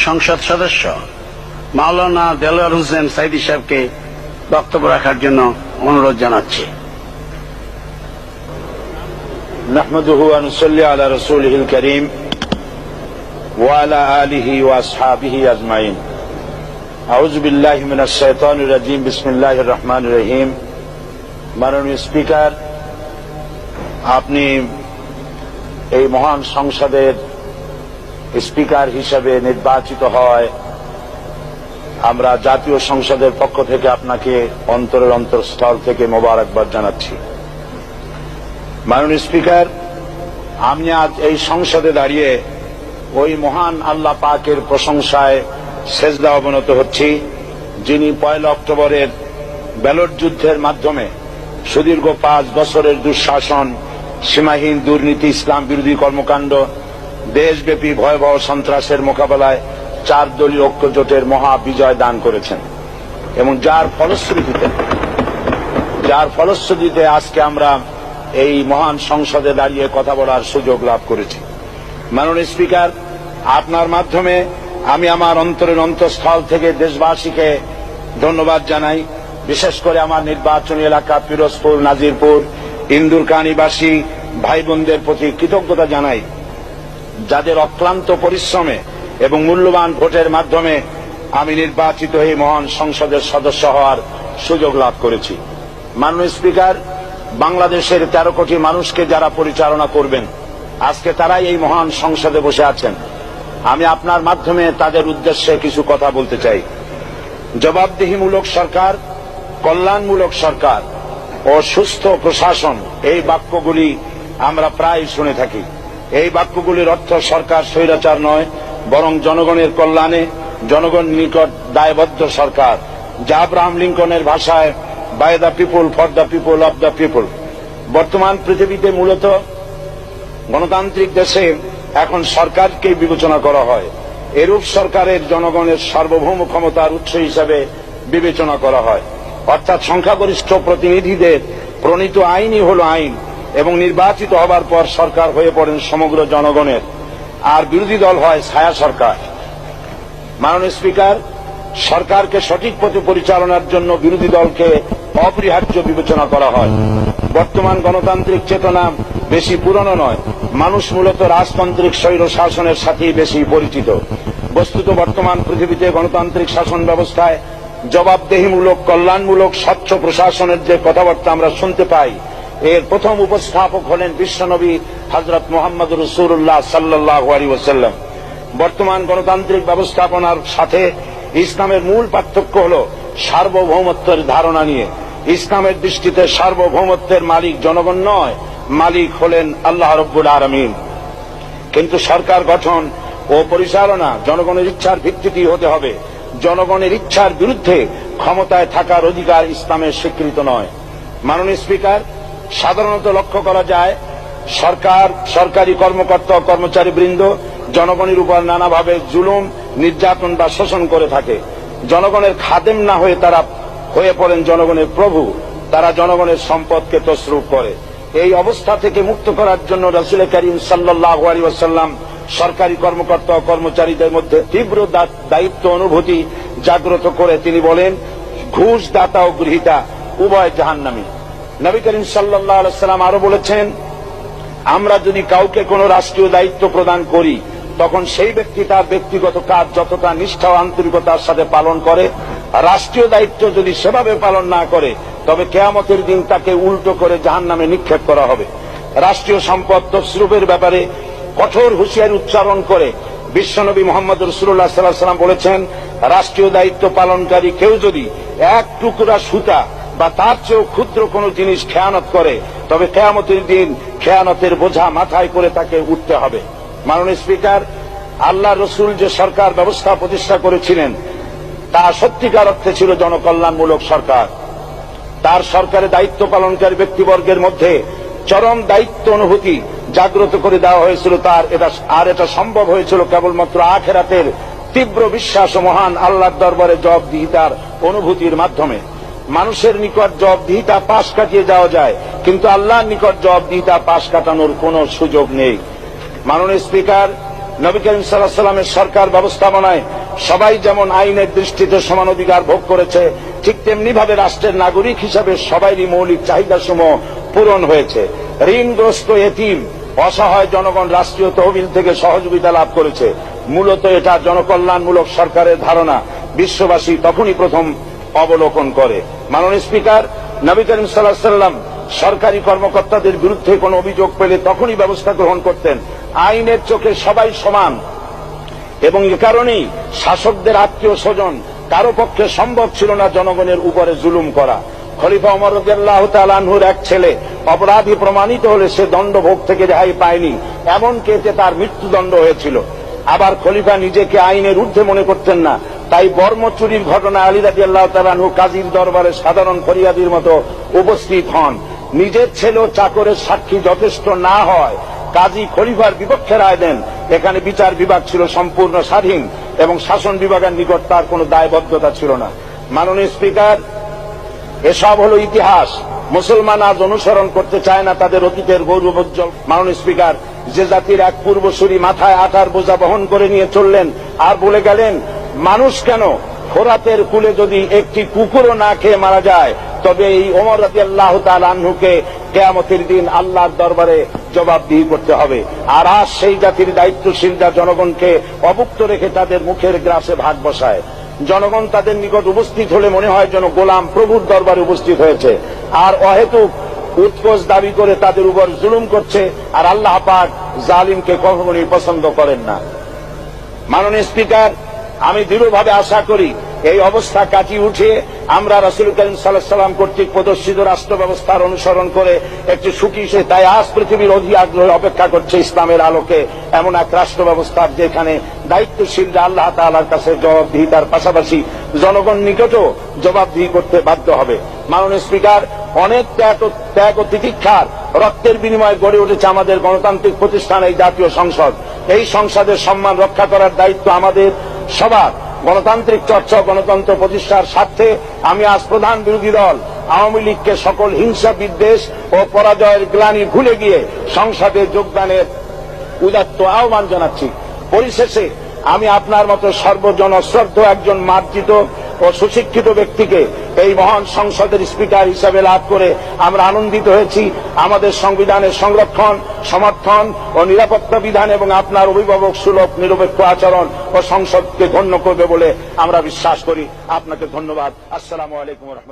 সংসদ সদস্য মাওলানা দেলোয়ার হোসেন সাইদি সাহেবকে বক্তব্য রাখার জন্য অনুরোধ জানাচ্ছি। নাহমাদুহু ওয়া নুসাল্লি আলা রাসূলিহিল কারীম ওয়া আলা আলিহি ওয়া আসহাবিহি আজমাইন। আউযু বিল্লাহি মিনাশ শাইতানির রাজীম। বিসমিল্লাহির রহমানির রহিম। মাননীয় স্পিকার, আপনি এই মহান সংসদের স্পিকার হিসেবে নির্বাচিত হয় আমরা জাতীয় সংসদের পক্ষ থেকে আপনাকে অন্তরের অন্তঃস্থল থেকে মোবারকবাদ জানাচ্ছি। মাননীয় স্পিকার, আমি আজ এই সংসদে দাঁড়িয়ে ওই মহান আল্লাহ পাকের প্রশংসায় সেজদা অবনত হচ্ছি, যিনি 1 অক্টোবরের ব্যালট যুদ্ধের মাধ্যমে সুদীর্ঘ 5 বছরের দুঃশাসন, সীমাহীন দুর্নীতি, ইসলাম বিরোধী কর্মকাণ্ড, দেশব্যাপী ভয়াবহ সন্ত্রাসের মোকাবেলায় 4 দলীয় ঐক্য জোটের মহা বিজয় দান করেছেন এবং যার ফলশ্রুতিতে আজকে আমরা এই মহান সংসদে দাঁড়িয়ে কথা বলার সুযোগ লাভ করেছি। মাননীয় স্পিকার, আপনার মাধ্যমে আমি আমার অন্তরের অন্তঃস্থল থেকে দেশবাসীকে ধন্যবাদ জানাই। বিশেষ করে আমার নির্বাচনী এলাকা পিরোজপুর, নাজিরপুর, ইন্দুরকানীবাসী ভাই বোনদের প্রতি কৃতজ্ঞতা জানাই, যাদের অক্লান্ত পরিশ্রমে এবং মূল্যবান ভোটের মাধ্যমে আমি নির্বাচিত এই মহান সংসদের সদস্য হওয়ার সুযোগ লাভ করেছি। মাননীয় স্পিকার, বাংলাদেশের 13 কোটি মানুষকে যারা পরিচালনা করবেন, আজকে তারাই এই মহান সংসদে বসে আছেন। আমি আপনার মাধ্যমে তাদের উদ্দেশ্যে কিছু কথা বলতে চাই। জবাবদিহিমূলক সরকার, কল্যাণমূলক সরকার ও সুস্থ প্রশাসন, এই বাক্যগুলি আমরা প্রায় শুনে থাকি। এই বাক্যগুলির অর্থ সরকার স্বৈরাচার নয়, বরং জনগণের কল্যাণে জনগণ নিকট দায়বদ্ধ সরকার, যা আব্রাহাম লিঙ্কনের ভাষায় by the people, for the people, of the people. বর্তমান পৃথিবীতে মূলত গণতান্ত্রিক দেশে এখন সরকারকে বিবেচনা করা হয়। এরূপ সরকারের জনগণের সার্বভৌম ক্ষমতার উৎস হিসাবে বিবেচনা করা হয়, অর্থাৎ সংখ্যাগরিষ্ঠ প্রতিনিধিদের প্রণীত আইনই হল আইন এবং নির্বাচিত হবার পর সরকার হয়ে পড়েন সমগ্র জনগণের, আর বিরোধী দল হয় ছায়া সরকার। মাননীয় স্পিকার, সরকারকে সঠিক পথে পরিচালনার জন্য বিরোধী দলকে অপরিহার্য বিবেচনা করা হয়। বর্তমান গণতান্ত্রিক চেতনা বেশি পুরনো নয়, মানুষ মূলত রাজতান্ত্রিক স্বৈর শাসনের সাথেই বেশি পরিচিত। বস্তুত বর্তমান পৃথিবীতে গণতান্ত্রিক শাসন ব্যবস্থায় জবাবদিহিমূলক, কল্যাণমূলক, স্বচ্ছ প্রশাসনের যে কথাবার্তা আমরা শুনতে পাই, এর প্রথম উপস্থাপক হলেন বিশ্বনবী হযরত মুহাম্মদ রাসূলুল্লাহ সাল্লাল্লাহু আলাইহি ওয়াসাল্লাম। বর্তমান গণতান্ত্রিক ব্যবস্থাপনার সাথে ইসলামের মূল পার্থক্য হল সার্বভৌমত্বের ধারণা নিয়ে। ইসলামের দৃষ্টিতে সার্বভৌমত্বের মালিক জনগণ নয়, মালিক হলেন আল্লাহ রাব্বুল আলামিন। কিন্তু সরকার গঠন ও পরিচালনা জনগণের ইচ্ছার ভিত্তিতেই হতে হবে। জনগণের ইচ্ছার বিরুদ্ধে ক্ষমতায় থাকার অধিকার ইসলামের স্বীকৃত নয়। মাননীয় স্পিকার, সাধারণত লক্ষ্য করা যায় সরকার, সরকারি কর্মকর্তা ও কর্মচারী বৃন্দ জনগণের উপর নানাভাবে জুলুম, নির্যাতন বা শোষণ করে থাকে। জনগণের খাদেম না হয়ে তারা হয়ে পড়েন জনগণের প্রভু। তারা জনগণের সম্পদকে তসরুপ করে। এই অবস্থা থেকে মুক্ত করার জন্য রাসূল করিম সাল্লাল্লাহু আলাইহি ওয়াসাল্লাম সরকারি কর্মকর্তা ও কর্মচারীদের মধ্যে তীব্র দায়িত্ব অনুভূতি জাগ্রত করে তিনি বলেন, ঘুষ দাতা ও গৃহীতা উভয় জাহান্নামী। নবী করিম সাল্লাল্লাহু আলাইহি ওয়াসাল্লাম আরো বলেছেন, আমরা যদি কাউকে কোনো রাষ্ট্রীয় দায়িত্ব প্রদান করি, তখন সেই ব্যক্তি তার ব্যক্তিগত কাজ যতটা নিষ্ঠা ও আন্তরিকতার সাথে পালন করে, রাষ্ট্রীয় দায়িত্ব যদি সেভাবে পালন না করে, তবে কিয়ামতের দিন তাকে উল্টো করে জাহান্নামে নিক্ষেপ করা হবে। রাষ্ট্রীয় সম্পদ তসরুপের ব্যাপারে কঠোর হুঁশিয়ারি উচ্চারণ করে বিশ্বনবী মুহাম্মদ রাসূলুল্লাহ সাল্লাল্লাহু আলাইহি ওয়াসাল্লাম বলেছেন, রাষ্ট্রীয় দায়িত্ব পালনকারী কেউ যদি 1 টুকরা সুতা বা তার চেয়েও ক্ষুদ্র কোনো জিনিস খেয়ানত করে, তবে কিয়ামতের দিন খেয়ানতের বোঝা মাথায় করে তাকে উঠতে হবে। মাননীয় স্পিকার, আল্লাহ রসুল যে সরকার ব্যবস্থা প্রতিষ্ঠা করেছিলেন তা সত্যিকার অর্থে ছিল জনকল্যাণমূলক সরকার। তার সরকারে দায়িত্ব পালনকারী ব্যক্তিবর্গের মধ্যে চরম দায়িত্ব অনুভূতি জাগ্রত করে দেওয়া হয়েছিল। এটা সম্ভব হয়েছিল কেবলমাত্র আখিরাতের তীব্র বিশ্বাস ও মহান আল্লাহর দরবারে জবাবদিহিতার অনুভূতির মাধ্যমে। মানুষের নিকট জবাবদিহিতা পাশ কাটিয়ে যাওয়া যায়, কিন্তু আল্লাহর নিকট জবাবদিহিতা পাশ কাটানোর কোনো সুযোগ নেই। মাননীয় স্পিকার, নবী করিম সাল্লাল্লাহু আলাইহি ওয়াসাল্লামের সরকার ব্যবস্থাপনায় সবাই যেমন আইনের দৃষ্টিতে সমান অধিকার ভোগ করেছে, ঠিক তেমনি ভাবে রাষ্ট্রের নাগরিক হিসাবে সবারই মৌলিক চাহিদাসমূহ পূরণ হয়েছে। ঋণগ্রস্ত এতিম অসহায় জনগণ রাষ্ট্রীয় তহবিল থেকে সহযোগিতা লাভ করেছে। মূলত এটা জনকল্যাণমূলক সরকারের ধারণা বিশ্ববাসী তখনই প্রথম অবলোকন করে। মাননীয় স্পিকার, নবী করিম সাল্লাল্লাহু আলাইহি ওয়াসাল্লাম সরকারি কর্মকর্তাদের বিরুদ্ধে কোনো অভিযোগ পেলে তখনই ব্যবস্থা গ্রহণ করতেন। আইনের চোখে সবাই সমান এবং এ কারণেই শাসকদের আত্মীয় স্বজন কারো পক্ষে সম্ভব ছিল না জনগণের উপরে জুলুম করা। খলিফা ওমর রাদিয়াল্লাহু তাআলা আনহুর এক ছেলে অপরাধী প্রমাণিত হলে সে দণ্ডভোগ থেকে রেহাই পায়নি, এমনকি এতে তার মৃত্যুদণ্ড হয়েছিল। আবার খলিফা নিজেকে আইনের ঊর্ধ্বে মনে করতেন না, তাই বর্ম চুরির ঘটনা আলী রাদিয়াল্লাহু তাআলা আনহু কাজীর দরবারে সাধারণ ফরিয়াদির মতো উপস্থিত হন। নিজের ছেলে ও চাকরের সাক্ষী যথেষ্ট না হয় কাজী খলিফার বিপক্ষে রায় দেন। এখানে বিচার বিভাগ ছিল সম্পূর্ণ স্বাধীন এবং শাসন বিভাগের নিকট তার কোনো দায়বদ্ধতা ছিল না। মাননীয় স্পিকার, এসব হলো ইতিহাস। মুসলমান আজ অনুসরণ করতে চায় না তাদের অতীতের গৌরবোজ্জ্বল। মাননীয় স্পিকার, যে জাতির এক পূর্বসূরি মাথায় আটার বোঝা বহন করে নিয়ে চললেন আর বলে গেলেন, মানুষ কেন, ফোরাতের কূলে যদি একটি কুকুরও না খেয়ে মারা যায় তবে এই ওমর রাদিয়াল্লাহু তাআলা আনহুকে কিয়ামতের দিন আল্লাহর দরবারে জবাবদিহি করতে হবে। আর আজ সেই জাতির দায়িত্বশীলরা জনগণকে অভুক্ত রেখে তাদের মুখের গ্রাসে ভাগ বসায়। জনগণ তাদের নিকট উপস্থিত হলে মনে হয় যেন গোলাম প্রভুর দরবারে উপস্থিত হয়েছে, আর অহেতুক উৎকোচ দাবি করে তাদের উপর জুলুম করছে। আর আল্লাহ পাক জালিমকে কখনোই পছন্দ করেন না। মাননীয় স্পিকার, আমি দৃঢ়ভাবে আশা করি এই অবস্থা কাটিয়ে উঠিয়ে আমরা রাসূল করিম সাল্লাল্লাহু আলাইহি ওয়াসাল্লাম কর্তৃক প্রদর্শিত রাষ্ট্র ব্যবস্থার অনুসরণ করে একটি সুখী সে তাই আজ পৃথিবীর অধি আগ্রহে অপেক্ষা করছে ইসলামের আলোকে এমন এক রাষ্ট্র ব্যবস্থার যেখানে দায়িত্বশীলরা আল্লাহ তাআলার কাছে জবাবদিহিতার পাশাপাশি জনগণ নিকটও জবাবদিহি করতে বাধ্য হবে। মাননীয় স্পিকার, অনেক ত্যাগ ও তিতিক্ষার রক্তের বিনিময়ে গড়ে উঠেছে আমাদের গণতান্ত্রিক প্রতিষ্ঠান এই জাতীয় সংসদ। এই সংসদের সম্মান রক্ষা করার দায়িত্ব আমাদের সবার। গণতান্ত্রিক চর্চা ও গণতন্ত্র প্রতিষ্ঠার স্বার্থে আমি আজ প্রধান বিরোধী দল আওয়ামী লীগকে সকল হিংসা বিদ্বেষ ও পরাজয়ের গ্লানি ভুলে গিয়ে সংসদে যোগদানের উদাত্ত আহ্বান জানাচ্ছি। পরিশেষে আমি আপনার মতো সর্বজনশ্রদ্ধ একজন মার্জিত ও সুশিক্ষিত ব্যক্তিকে এই মহান সংসদের স্পিকার হিসাবে লাভ করে আমরা আনন্দিত হয়েছি। আমাদের সংবিধানের সংরক্ষণ, সমর্থন ও নিরাপত্তা বিধান এবং আপনার অভিভাবক সুলভ নিরপেক্ষ আচরণ ও সংসদকে ধন্য করবে বলে আমরা বিশ্বাস করি। আপনাকে ধন্যবাদ। আসসালামু আলাইকুম ওয়া রাহমাতুল্লাহ।